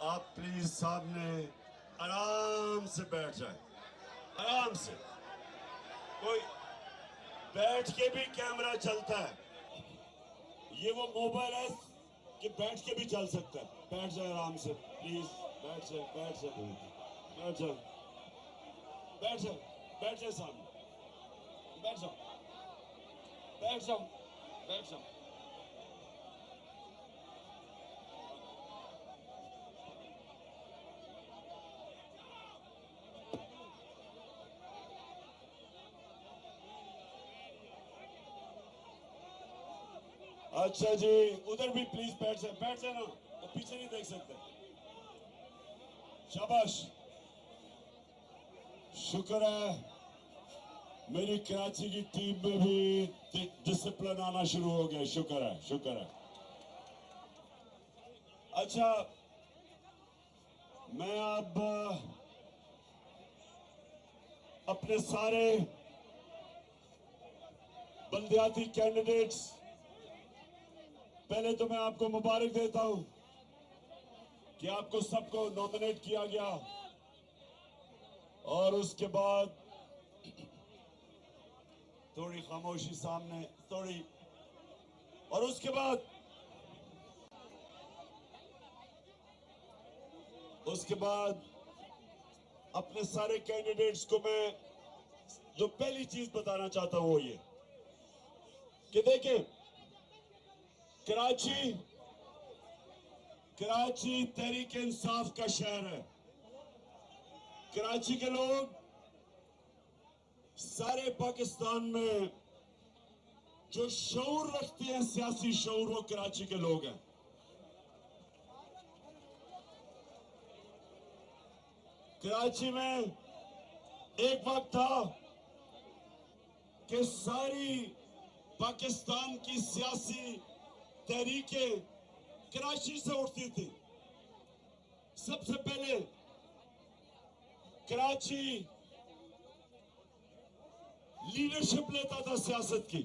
आप प्लीज सामने आराम से बैठ जाए, आराम से। कोई बैठ के भी कैमरा चलता है, ये वो मोबाइल है कि बैठ के भी चल सकता है। बैठ जाए आराम से प्लीज, बैठ जाए, बैठ जाए, बैठ जाए, बैठ जाए, बैठ जाए सामने, बैठ जाओ, बैठ जाओ, बैठ जाओ। अच्छा जी, उधर भी प्लीज बैठ जाए ना, वो पीछे नहीं देख सकते। शाबाश, शुक्र है मेरी कराची की टीम में भी डिसिप्लिन आना शुरू हो गया। शुक्र है, शुक्र है। अच्छा, मैं अब अपने सारे बलदियाती कैंडिडेट्स, पहले तो मैं आपको मुबारक देता हूं कि आपको सबको नॉमिनेट किया गया, और उसके बाद थोड़ी खामोशी सामने, थोड़ी, और उसके बाद अपने सारे कैंडिडेट्स को मैं जो पहली चीज बताना चाहता हूं वो ये कि देखिए, कराची कराची तहरीक इंसाफ का शहर है। कराची के लोग सारे पाकिस्तान में जो शऊर रखते हैं, सियासी शऊर, वो कराची के लोग हैं। कराची में एक वक्त था कि सारी पाकिस्तान की सियासी तहरीकें कराची से उठती थी। सबसे पहले कराची लीडरशिप लेता था सियासत की,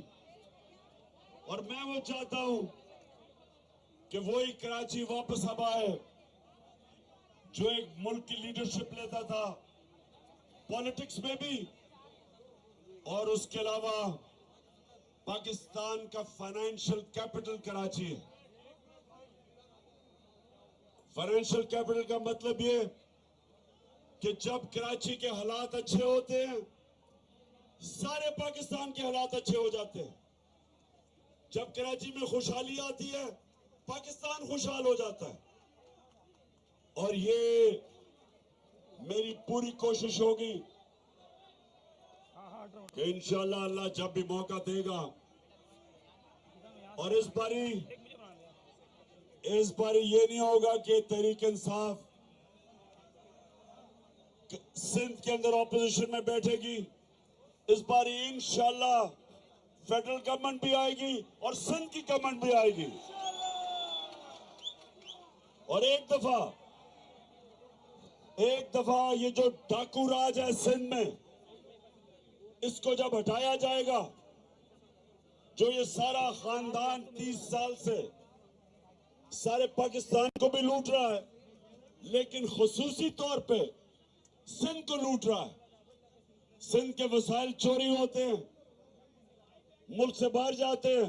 और मैं वो चाहता हूं कि वही कराची वापस अब आए जो एक मुल्क की लीडरशिप लेता था, पॉलिटिक्स में भी, और उसके अलावा पाकिस्तान का फाइनेंशियल कैपिटल कराची है। फाइनेंशियल कैपिटल का मतलब ये कि जब कराची के हालात अच्छे होते हैं, सारे पाकिस्तान के हालात अच्छे हो जाते हैं। जब कराची में खुशहाली आती है, पाकिस्तान खुशहाल हो जाता है। और ये मेरी पूरी कोशिश होगी कि इंशाल्लाह अल्लाह जब भी मौका देगा, और इस बारी ये नहीं होगा कि तहरीक इंसाफ सिंध के अंदर ऑपोजिशन में बैठेगी। इस बार इंशाल्लाह फेडरल गवर्नमेंट भी आएगी और सिंध की गवर्नमेंट भी आएगी, और एक दफा ये जो डाकू राज है सिंध में, इसको जब हटाया जाएगा, जो ये सारा खानदान 30 साल से सारे पाकिस्तान को भी लूट रहा है, लेकिन खुसूसी तौर पे सिंध को लूट रहा है। सिंध के वसाइल चोरी होते हैं, मुल्क से बाहर जाते हैं।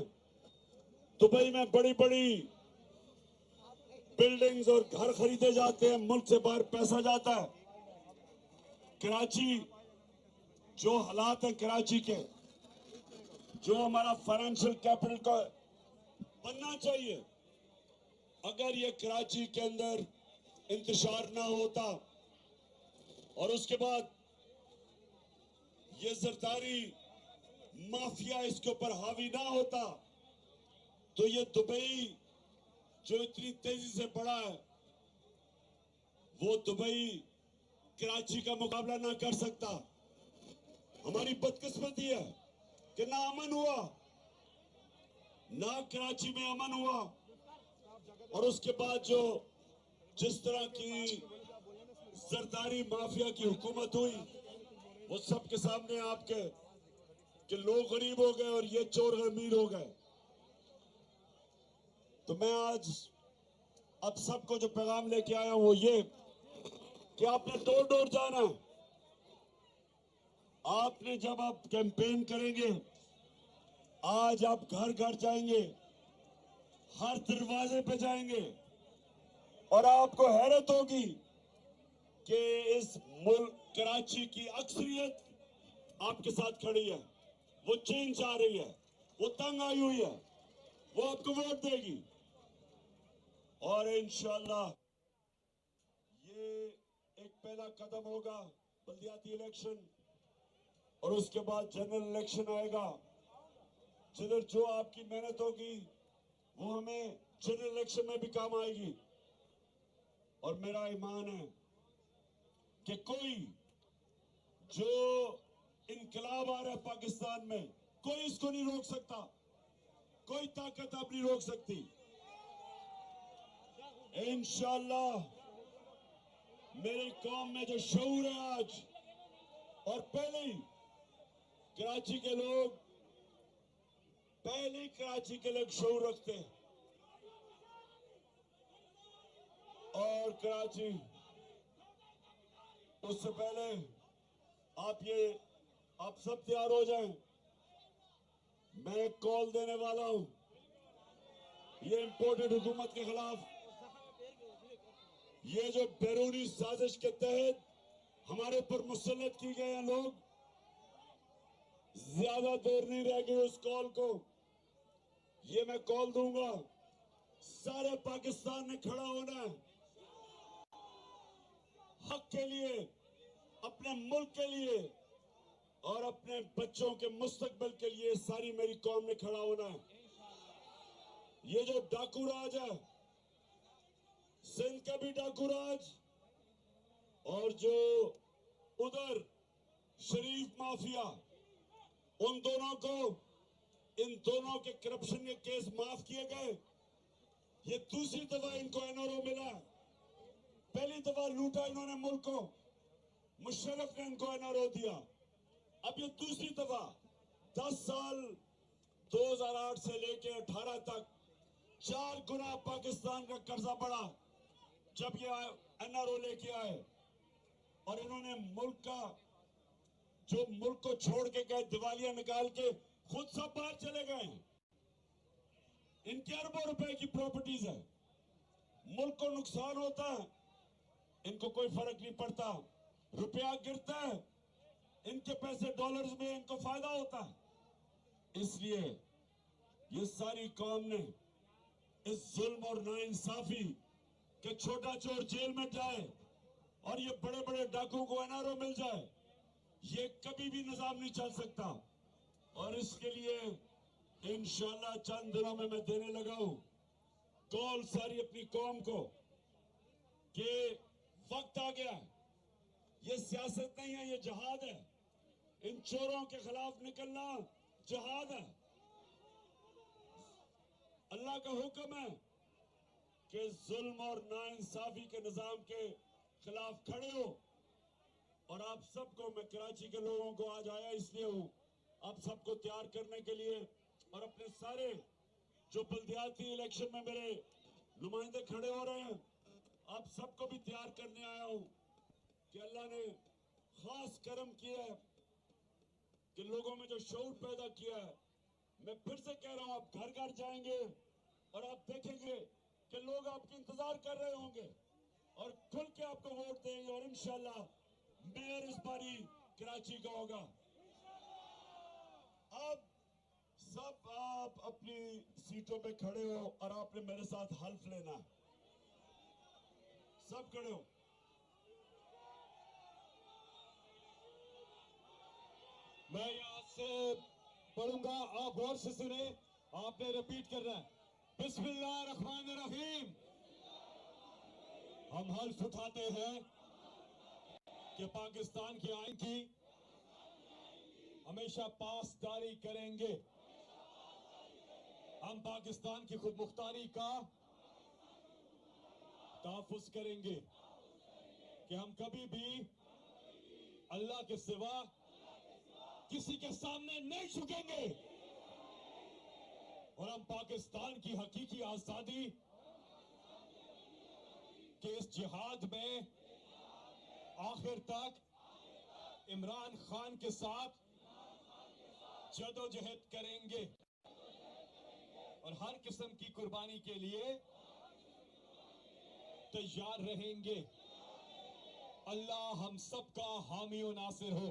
दुबई में बड़ी बड़ी बिल्डिंग्स और घर खरीदे जाते हैं, मुल्क से बाहर पैसा जाता है। कराची, जो हालात है कराची के, जो हमारा फाइनेंशियल कैपिटल का बनना चाहिए, अगर ये कराची के अंदर इंतशार ना होता, और उसके बाद ये जरदारी माफिया इसके ऊपर हावी ना होता, तो ये दुबई जो इतनी तेजी से बढ़ा है, वो दुबई कराची का मुकाबला ना कर सकता। हमारी बदकिस्मती है कि ना अमन हुआ, ना कराची में अमन हुआ, और उसके बाद जो जिस तरह की जरदारी माफिया की हुकूमत हुई, वो सबके सामने आपके कि लोग गरीब हो गए और ये चोर अमीर हो गए। तो मैं आज अब सबको जो पैगाम लेके आया हूं वो ये कि आपने डोर डोर जाना है। आपने जब आप कैंपेन करेंगे, आज आप घर घर जाएंगे, हर दरवाजे पे जाएंगे और आपको हैरत होगी कि इस मुल्क कराची की अक्सरियत आपके साथ खड़ी है। वो चेंज आ रही है, वो तंग आई हुई है, वो आपको वोट देगी और इंशाल्लाह ये एक पहला कदम होगा बल्दियाती इलेक्शन और उसके बाद जनरल इलेक्शन आएगा। जिधर जो आपकी मेहनत होगी वो हमें जनरल इलेक्शन में भी काम आएगी और मेरा ईमान है कि कोई जो इनकलाब आ रहा है पाकिस्तान में, कोई इसको नहीं रोक सकता, कोई ताकत अब नहीं रोक सकती। इंशाल्लाह मेरी कौम में जो शऊर है आज, और पहले ही कराची के लोग शऊर रखते हैं और कराची उससे पहले आप सब तैयार हो जाएं। मैं कॉल देने वाला हूं ये इंपोर्टेड हुकूमत के खिलाफ, ये जो बैरूनी साजिश के तहत हमारे ऊपर मुसल्लत की गए हैं लोग, ज्यादा देर नहीं रह गई उस कॉल को। ये मैं कॉल दूंगा, सारे पाकिस्तान ने खड़ा होना है हक के लिए, अपने मुल्क के लिए और अपने बच्चों के मुस्तकबिल के लिए। सारी मेरी कौम ने खड़ा होना है। ये जो डाकू राज है, सिंध का भी डाकू राज और जो उधर शरीफ माफिया, उन दोनों को, इन दोनों के करप्शन के केस माफ किए गए। ये दूसरी दफा इनको एनआरओ मिला। पहली दफा लूटा इन्होंने मुल्क को, मुशर्रफ ने इनको एनआरओ दिया। अब ये दूसरी दफा 10 साल 2008 से लेके 18 तक 4 गुना पाकिस्तान का कर्जा बढ़ा जब ये एनआरओ लेके आए और इन्होंने मुल्क को छोड़ के गए, दिवालिया निकाल के खुद सब बाहर चले गए हैं। इनके अरबों रुपए की प्रॉपर्टीज है, मुल्क को नुकसान होता है, इनको कोई फर्क नहीं पड़ता। रुपया गिरता है, इनके पैसे डॉलर्स में इनको फायदा होता है। इसलिए ये सारी कौम ने इस जुल्म और नाइंसाफी के छोटा चोर जेल में जाए और ये बड़े बड़े डाकुओं को एनआरओ मिल जाए, ये कभी भी निजाम नहीं चल सकता। और इसके लिए इंशाल्लाह चंद दिनों में मैं देने लगा हूं कॉल सारी अपनी कौम को कि वक्त आ गया है। ये सियासत नहीं है, ये जहाद है। इन चोरों के खिलाफ निकलना जहाद है। अल्लाह का हुक्म है कि जुल्म और नाइंसाफी के निजाम के खिलाफ खड़े हो। और आप सबको, मैं कराची के लोगों को आज आया इसलिए हूं, आप सबको तैयार करने के लिए और अपने सारे जो बल्दियाती इलेक्शन में मेरे नुमाइंदे खड़े हो रहे हैं, आप सबको भी तैयार करने आया हूं कि अल्लाह ने खास करम किया है कि लोगों में जो शऊर पैदा किया है। मैं फिर से कह रहा हूं, आप घर घर जाएंगे और आप देखेंगे कि लोग आपके इंतजार कर रहे होंगे और खुल के आपको वोट देंगे और इंशाल्लाह मेयर इस बारी कराची का होगा। अब सब आप अपनी सीटों पे खड़े हो और आपने मेरे साथ हल्फ लेना है। सब खड़े हो। मैं यहां से पढ़ूंगा, आप गौर से सुने। आपने रिपीट करना है, बिस्मिल्लाहिर्रहमानिर्रहीम। हम हल्फ उठाते हैं कि पाकिस्तान के आइन की हमेशा पासदारी करेंगे। हम पाकिस्तान की खुद मुख्तारी का तहफ्फुज़ करेंगे कि हम कभी भी अल्लाह के सिवा किसी के सामने नहीं झुकेंगे और हम पाकिस्तान की हकीकी आजादी इस जिहाद में आखिर तक इमरान खान के साथ जदोजहद करेंगे और हर किस्म की कुर्बानी के लिए तैयार रहेंगे। अल्लाह हम सबका हामी और नासिर हो।